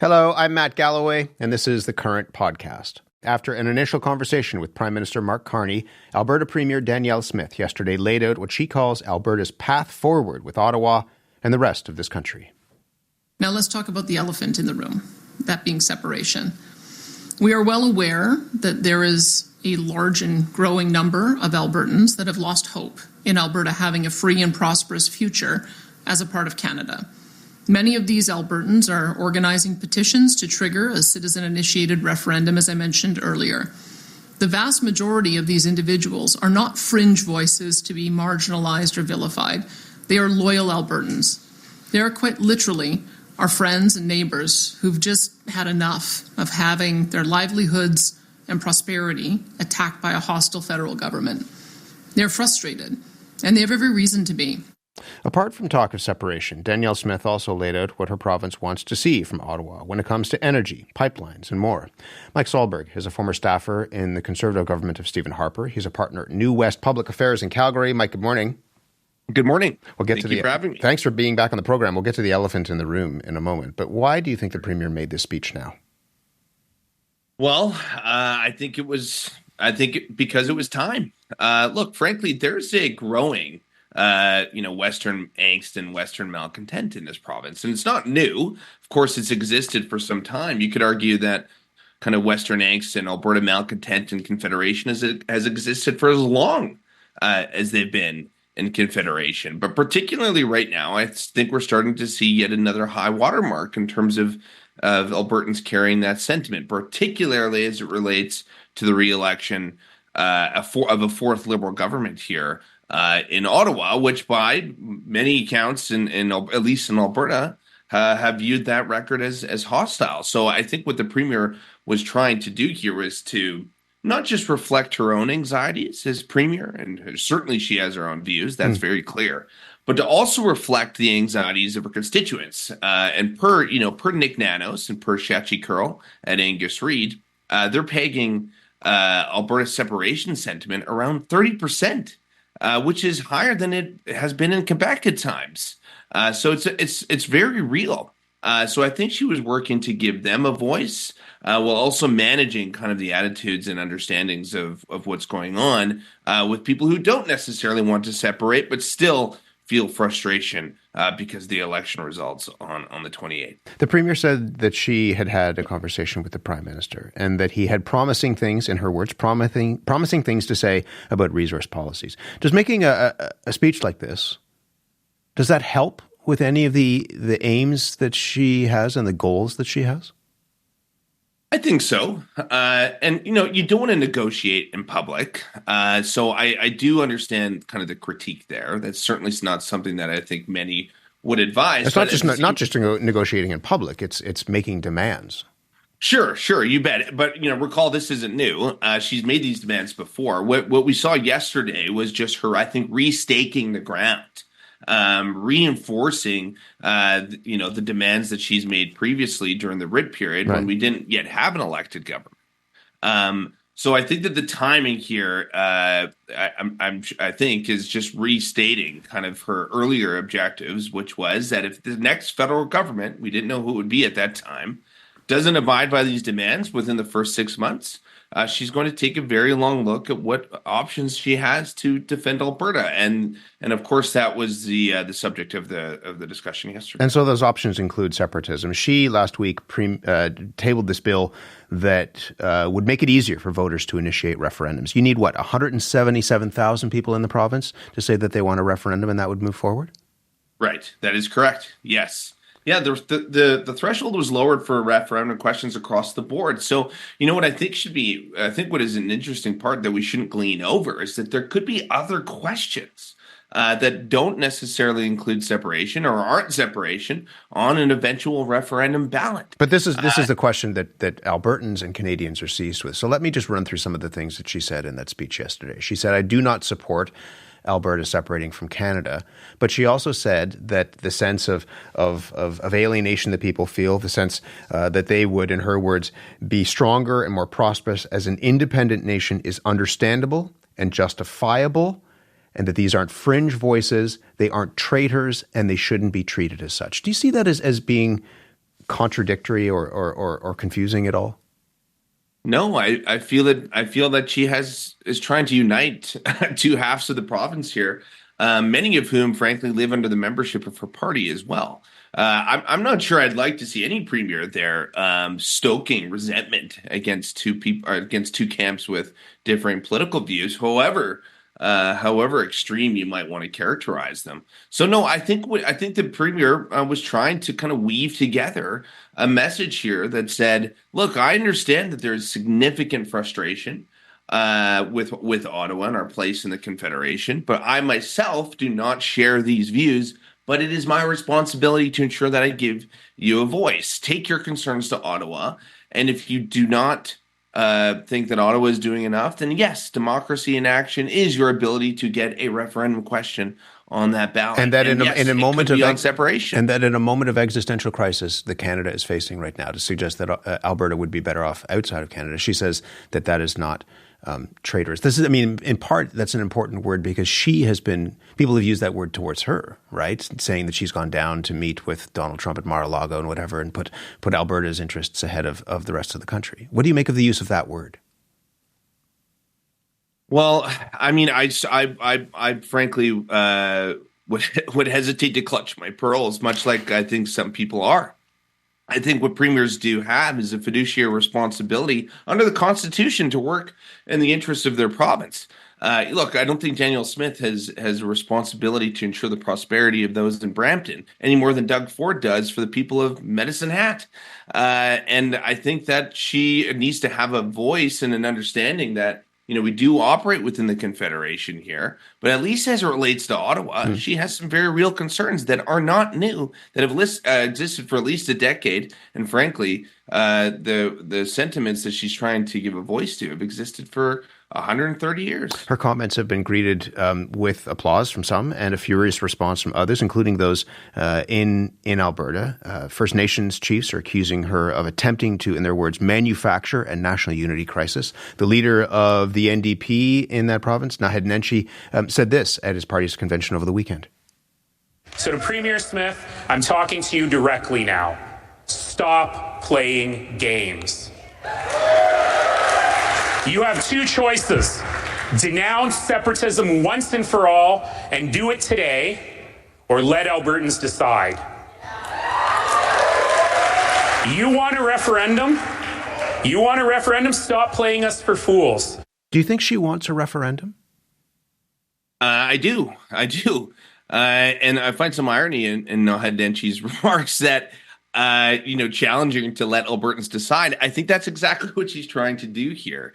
Hello, I'm Matt Galloway, and this is The Current Podcast. After an initial conversation with Prime Minister Mark Carney, Alberta Premier Danielle Smith yesterday laid out what she calls Alberta's path forward with Ottawa and the rest of this country. Now let's talk about the elephant in the room, that being separation. We are well aware that there is a large and growing number of Albertans that have lost hope in Alberta having a free and prosperous future as a part of Canada. Many of these Albertans are organizing petitions to trigger a citizen-initiated referendum, as I mentioned earlier. The vast majority of these individuals are not fringe voices to be marginalized or vilified. They are loyal Albertans. They are quite literally our friends and neighbors who've just had enough of having their livelihoods and prosperity attacked by a hostile federal government. They're frustrated, and they have every reason to be. Apart from talk of separation, Danielle Smith also laid out what her province wants to see from Ottawa when it comes to energy, pipelines, and more. Mike Solberg is a former staffer in the Conservative government of Stephen Harper. He's a partner at New West Public Affairs in Calgary. Mike, good morning. Good morning. Thank you for having me. Thanks for being back on the program. We'll get to the elephant in the room in a moment. But why do you think the Premier made this speech now? Well, I think because it was time. Look, frankly, there's a growing Western angst and Western malcontent in this province. And it's not new. Of course, it's existed for some time. You could argue that kind of Western angst and Alberta malcontent and Confederation has existed for as long as they've been in Confederation. But particularly right now, I think we're starting to see yet another high watermark in terms of Albertans carrying that sentiment, particularly as it relates to the re-election of a fourth Liberal government here in Ottawa, which by many accounts, at least in Alberta, have viewed that record as hostile. So I think what the Premier was trying to do here was to not just reflect her own anxieties as Premier, and certainly she has her own views, that's very clear, but to also reflect the anxieties of her constituents. And per Nick Nanos and per Shachi Curl at Angus Reid, they're pegging Alberta's separation sentiment around 30%. Which is higher than it has been in Quebec at times. So it's very real. So I think she was working to give them a voice while also managing kind of the attitudes and understandings of what's going on with people who don't necessarily want to separate, but still feel frustration because the election results on the 28th. The Premier said that she had had a conversation with the Prime Minister and that he had promising things, in her words, promising things to say about resource policies. Does making a speech like this, does that help with any of the aims that she has and the goals that she has? I think so. And, you don't want to negotiate in public. So I do understand kind of the critique there. That's certainly not something that I think many would advise. It's not just negotiating in public. It's making demands. Sure, you bet. But, recall this isn't new. She's made these demands before. What we saw yesterday was just her, I think, restaking the ground. Reinforcing, the demands that she's made previously during the writ period when we didn't yet have an elected government. So I think that the timing here, I think, is just restating kind of her earlier objectives, which was that if the next federal government, we didn't know who it would be at that time, doesn't abide by these demands within the first 6 months, she's going to take a very long look at what options she has to defend Alberta, and of course that was the subject of the discussion yesterday. And so those options include separatism. She last week tabled this bill that would make it easier for voters to initiate referendums. You need 177,000 people in the province to say that they want a referendum, and that would move forward? Right, that is correct. Yes. Yeah, the threshold was lowered for referendum questions across the board. So, what I think what is an interesting part that we shouldn't glean over is that there could be other questions that don't necessarily include separation or aren't separation on an eventual referendum ballot. But this is the question that Albertans and Canadians are seized with. So let me just run through some of the things that she said in that speech yesterday. She said, "I do not support Alberta separating from Canada," but she also said that the sense of alienation that people feel, the sense that they would, in her words, be stronger and more prosperous as an independent nation is understandable and justifiable, and that these aren't fringe voices, they aren't traitors, and they shouldn't be treated as such. Do you see that as being contradictory or confusing at all? No, I feel that she is trying to unite two halves of the province here, many of whom, frankly, live under the membership of her party as well. I'm not sure I'd like to see any premier there stoking resentment against two camps with differing political views, however extreme you might want to characterize them. So no, I think the premier was trying to kind of weave together a message here that said, look, I understand that there's significant frustration with Ottawa and our place in the Confederation, but I myself do not share these views. But it is my responsibility to ensure that I give you a voice. Take your concerns to Ottawa. And if you do not think that Ottawa is doing enough, then yes, democracy in action is your ability to get a referendum question on that ballot. And that in a moment of separation. And that in a moment of existential crisis that Canada is facing right now, to suggest that Alberta would be better off outside of Canada, she says that is not traitorous. This is, in part, that's an important word because people have used that word towards her, right? Saying that she's gone down to meet with Donald Trump at Mar-a-Lago and whatever and put Alberta's interests ahead of the rest of the country. What do you make of the use of that word? Well, I frankly would hesitate to clutch my pearls, much like I think some people are. I think what premiers do have is a fiduciary responsibility under the Constitution to work in the interests of their province. Look, I don't think Danielle Smith has a responsibility to ensure the prosperity of those in Brampton any more than Doug Ford does for the people of Medicine Hat. And I think that she needs to have a voice and an understanding that, we do operate within the Confederation here, but at least as it relates to Ottawa, she has some very real concerns that are not new, that have existed for at least a decade. And frankly, the sentiments that she's trying to give a voice to have existed for 130 years. Her comments have been greeted with applause from some and a furious response from others, including those in Alberta. First Nations chiefs are accusing her of attempting to, in their words, manufacture a national unity crisis. The leader of the NDP in that province, Naheed Nenshi, said this at his party's convention over the weekend. So to Premier Smith, I'm talking to you directly now. Stop playing games. You have two choices. Denounce separatism once and for all and do it today, or let Albertans decide. You want a referendum? Stop playing us for fools. Do you think she wants a referendum? I do. And I find some irony in Naheed Nenshi's remarks that challenging to let Albertans decide. I think that's exactly what she's trying to do here.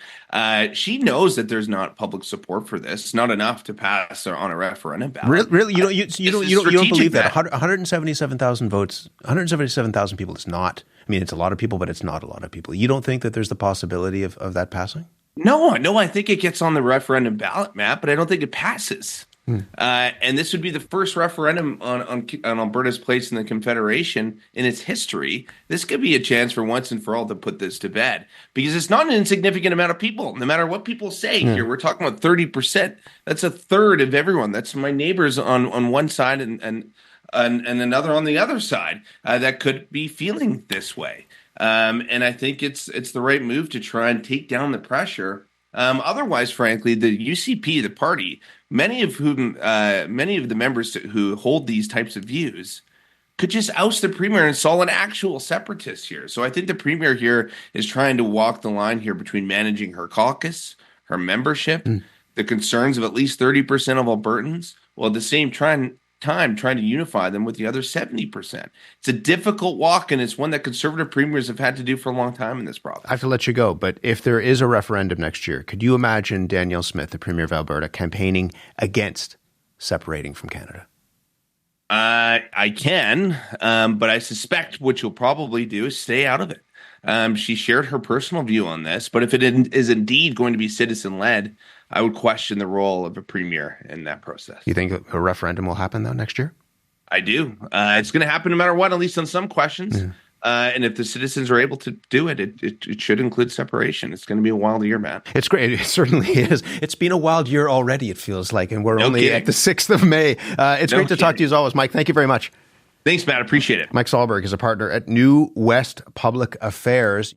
She knows that there's not public support for this, not enough to pass on a referendum ballot. Really? You don't believe that? 177,000 votes, 177,000 people is not, it's a lot of people, but it's not a lot of people. You don't think that there's the possibility of that passing? No, I think it gets on the referendum ballot, Matt, but I don't think it passes. And this would be the first referendum on Alberta's place in the Confederation in its history. This could be a chance for once and for all to put this to bed, because it's not an insignificant amount of people. No matter what people say here, we're talking about 30%. That's a third of everyone. That's my neighbors on one side and another on the other side that could be feeling this way. And I think it's the right move to try and take down the pressure. Otherwise, frankly, the UCP, the party, many of the members who hold these types of views could just oust the premier and install an actual separatist here. So I think the premier here is trying to walk the line here between managing her caucus, her membership, the concerns of at least 30% of Albertans, while at the same time trying to unify them with the other 70%. It's a difficult walk, and it's one that conservative premiers have had to do for a long time in this province. I have to let you go, but if there is a referendum next year, could you imagine Danielle Smith, the Premier of Alberta, campaigning against separating from Canada? I can, but I suspect what you'll probably do is stay out of it. She shared her personal view on this, but if it is indeed going to be citizen-led, I would question the role of a premier in that process. You think a referendum will happen, though, next year? I do. It's going to happen no matter what, at least on some questions. Yeah. And if the citizens are able to do it, it should include separation. It's going to be a wild year, Matt. It's great. It certainly is. It's been a wild year already, it feels like, and we're only at the 6th of May. It's great to talk to you as always, Mike. Thank you very much. Thanks, Matt. Appreciate it. Mike Solberg is a partner at New West Public Affairs.